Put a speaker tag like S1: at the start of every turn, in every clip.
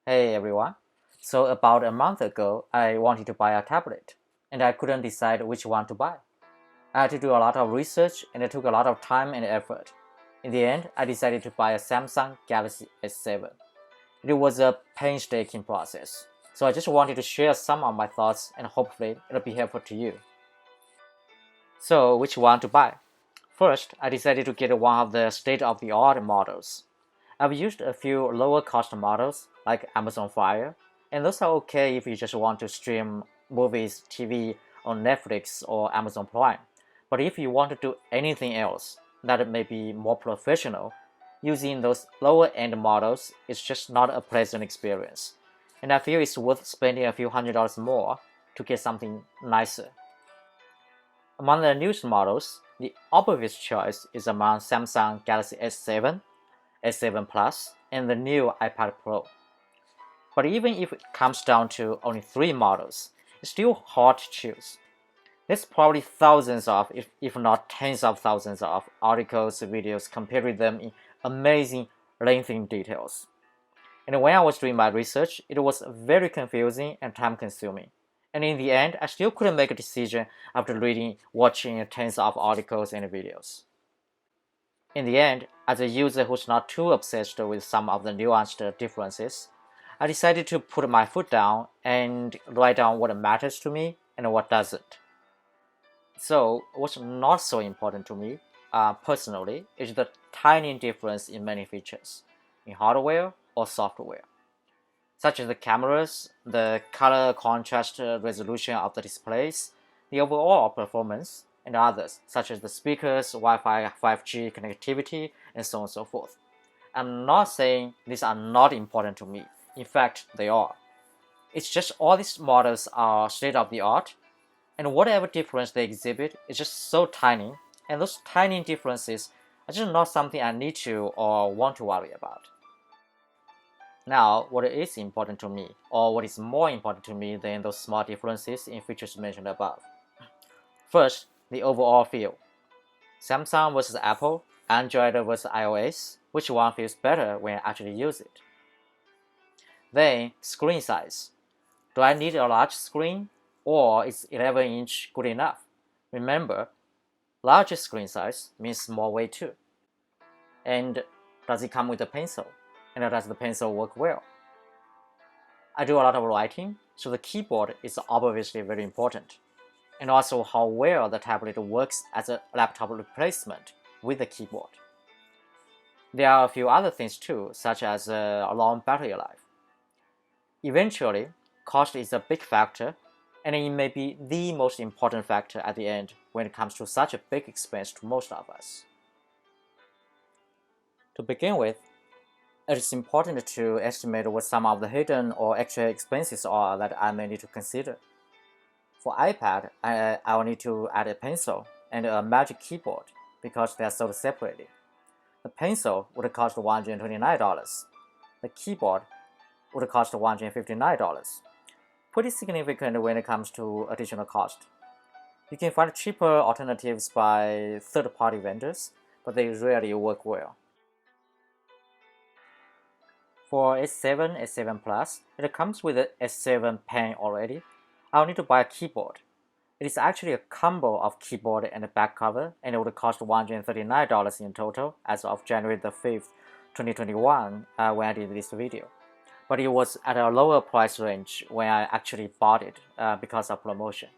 S1: Hey everyone. So about a month ago, I wanted to buy a tablet, and I couldn't decide which one to buy. I had to do a lot of research, and it took a lot of time and effort. In the end, I decided to buy a Samsung Galaxy S7. It was a painstaking process, so I just wanted to share some of my thoughts, and hopefully it'll be helpful to you. So, which one to buy? First, I decided to get one of the state-of-the-art models. I've used a few lower cost models like Amazon Fire, and those are okay if you just want to stream movies, TV on Netflix or Amazon Prime. But if you want to do anything else that may be more professional, using those lower end models is just not a pleasant experience. And I feel it's worth spending a few $100 more to get something nicer. Among the newest models, the obvious choice is among Samsung Galaxy S7, S7 Plus, and the new iPad Pro. But even if it comes down to only 3 models, it's still hard to choose. There's probably thousands of, if not tens of thousands of articles, videos comparing them in amazing lengthy details. And when I was doing my research, it was very confusing and time consuming. And in the end, I still couldn't make a decision after watching tens of articles and videos. In the end, as a user who's not too obsessed with some of the nuanced differences, I decided to put my foot down and write down what matters to me and what doesn't. So, what's not so important to me, personally, is the tiny difference in many features, in hardware or software, such as the cameras, the color contrast resolution of the displays, the overall performance, and others, such as the speakers, Wi-Fi 5G connectivity, and so on and so forth. I'm not saying these are not important to me. In fact, they are. It's just all these models are state of the art, and whatever difference they exhibit is just so tiny, and those tiny differences are just not something I need to or want to worry about. Now, what is important to me, or what is more important to me than those small differences in features mentioned above? First, the overall feel. Samsung versus Apple, Android versus iOS, which one feels better when I actually use it? Then, screen size. Do I need a large screen, or is 11-inch good enough? Remember, larger screen size means more weight too. And does it come with a pencil? And does the pencil work well? I do a lot of writing, so the keyboard is obviously very important. And also how well the tablet works as a laptop replacement with the keyboard. There are a few other things too, such as a long battery life. Eventually, cost is a big factor, and it may be the most important factor at the end when it comes to such a big expense to most of us. To begin with, it is important to estimate what some of the hidden or extra expenses are that I may need to consider. For iPad, I will need to add a pencil and a Magic Keyboard because they are sold separately. The pencil would cost $129. The keyboard would cost $159. Pretty significant when it comes to additional cost. You can find cheaper alternatives by third-party vendors, but they rarely work well. For S7, S7 Plus, it comes with a S7 pen already. I'll need to buy a keyboard. It is actually a combo of keyboard and a back cover, and it would cost $139 in total as of January the 5th, 2021, when I did this video. But it was at a lower price range when I actually bought it because of promotion.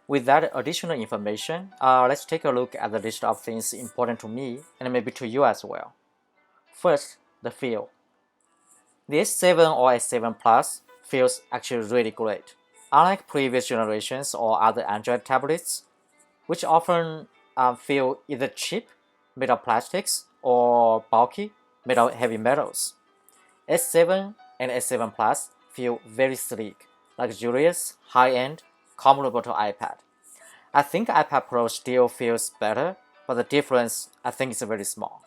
S1: With that additional information, let's take a look at the list of things important to me and maybe to you as well. First, the feel. The S7 or S7 Plus feels actually really great. Unlike previous generations or other Android tablets, which often feel either cheap, made of plastics, or bulky, made of heavy metals. S7 and S7 Plus feel very sleek, luxurious, high-end, comparable to iPad. I think iPad Pro still feels better, but the difference I think is very small.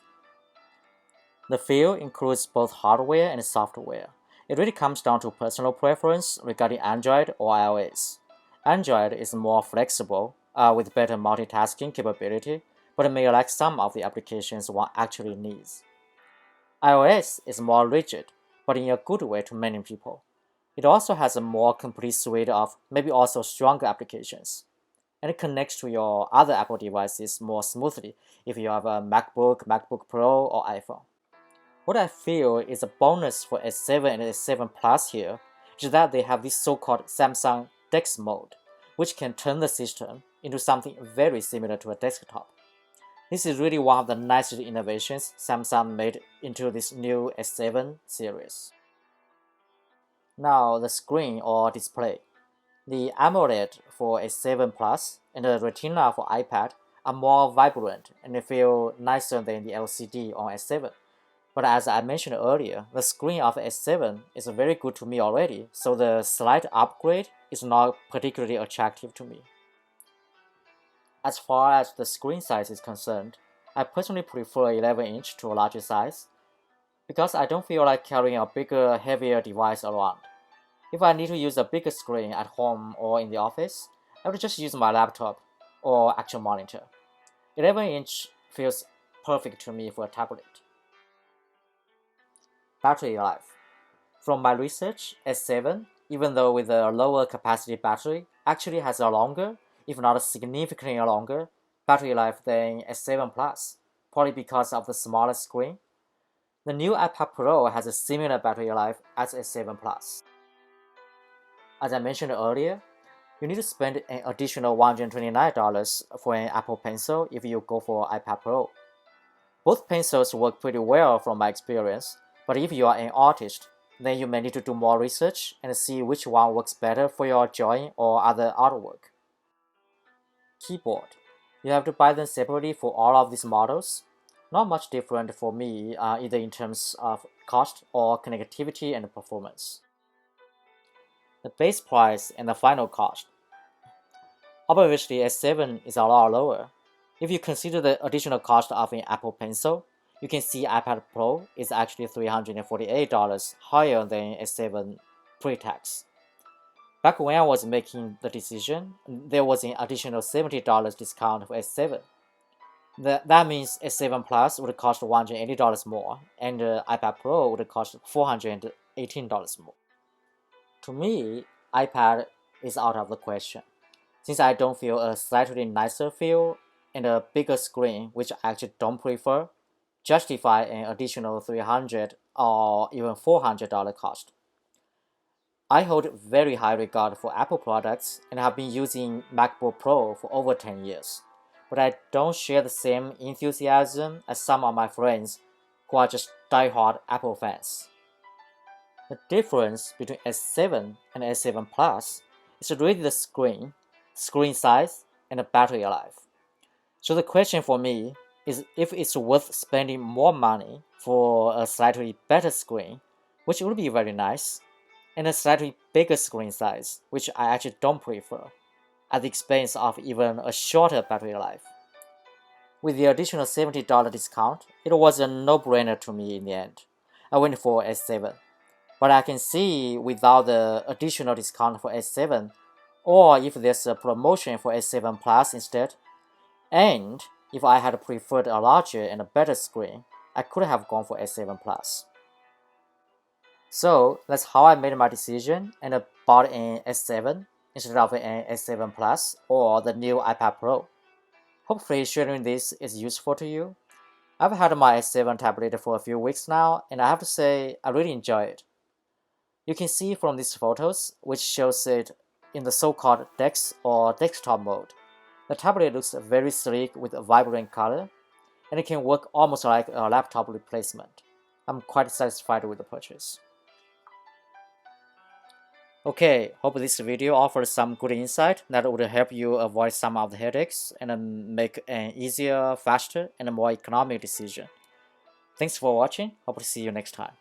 S1: The feel includes both hardware and software. It really comes down to personal preference regarding Android or iOS. Android is more flexible with better multitasking capability, but it may lack some of the applications one actually needs. iOS is more rigid, but in a good way to many people. It also has a more complete suite of maybe also stronger applications, and it connects to your other Apple devices more smoothly if you have a MacBook, MacBook Pro, or iPhone. What I feel is a bonus for S7 and S7 Plus here is that they have this so-called Samsung DeX mode, which can turn the system into something very similar to a desktop. This is really one of the nicest innovations Samsung made into this new S7 series. Now the screen or display. The AMOLED for S7 Plus and the Retina for iPad are more vibrant and they feel nicer than the LCD on S7. But as I mentioned earlier, the screen of S7 is very good to me already, so the slight upgrade is not particularly attractive to me. As far as the screen size is concerned, I personally prefer 11-inch to a larger size because I don't feel like carrying a bigger, heavier device around. If I need to use a bigger screen at home or in the office, I would just use my laptop or actual monitor. 11-inch feels perfect to me for a tablet. Battery life. From my research, S7, even though with a lower capacity battery, actually has a longer, if not significantly longer, battery life than S7 Plus, probably because of the smaller screen. The new iPad Pro has a similar battery life as S7 Plus. As I mentioned earlier, you need to spend an additional $129 for an Apple Pencil if you go for iPad Pro. Both pencils work pretty well from my experience, but if you are an artist, then you may need to do more research and see which one works better for your drawing or other artwork. Keyboard. You have to buy them separately for all of these models. Not much different for me, either in terms of cost or connectivity and performance. The base price and the final cost. Obviously, S7 is a lot lower. If you consider the additional cost of an Apple Pencil, you can see iPad Pro is actually $348 higher than S7 pre-tax. Back when I was making the decision, there was an additional $70 discount for S7. That means S7 Plus would cost $180 more, and the iPad Pro would cost $418 more. To me, iPad is out of the question, since I don't feel a slightly nicer feel and a bigger screen, which I actually don't prefer, justify an additional $300 or even $400 cost. I hold very high regard for Apple products and have been using MacBook Pro for over 10 years, but I don't share the same enthusiasm as some of my friends who are just die-hard Apple fans. The difference between S7 and S7 Plus is really the screen size, and the battery life. So the question for me is if it's worth spending more money for a slightly better screen, which would be very nice, and a slightly bigger screen size, which I actually don't prefer, at the expense of even a shorter battery life. With the additional $70 discount, it was a no-brainer to me in the end. I went for S7, but I can see without the additional discount for S7, or if there's a promotion for S7 Plus instead, and if I had preferred a larger and a better screen, I could have gone for S7 Plus. So that's how I made my decision and bought an S7 instead of an S7 Plus or the new iPad Pro. Hopefully sharing this is useful to you. I've had my S7 tablet for a few weeks now, and I have to say I really enjoy it. You can see from these photos, which shows it in the so-called DeX or desktop mode. The tablet looks very sleek with a vibrant color, and it can work almost like a laptop replacement. I'm quite satisfied with the purchase. Okay, hope this video offers some good insight that would help you avoid some of the headaches and make an easier, faster, and more economic decision. Thanks for watching. Hope to see you next time.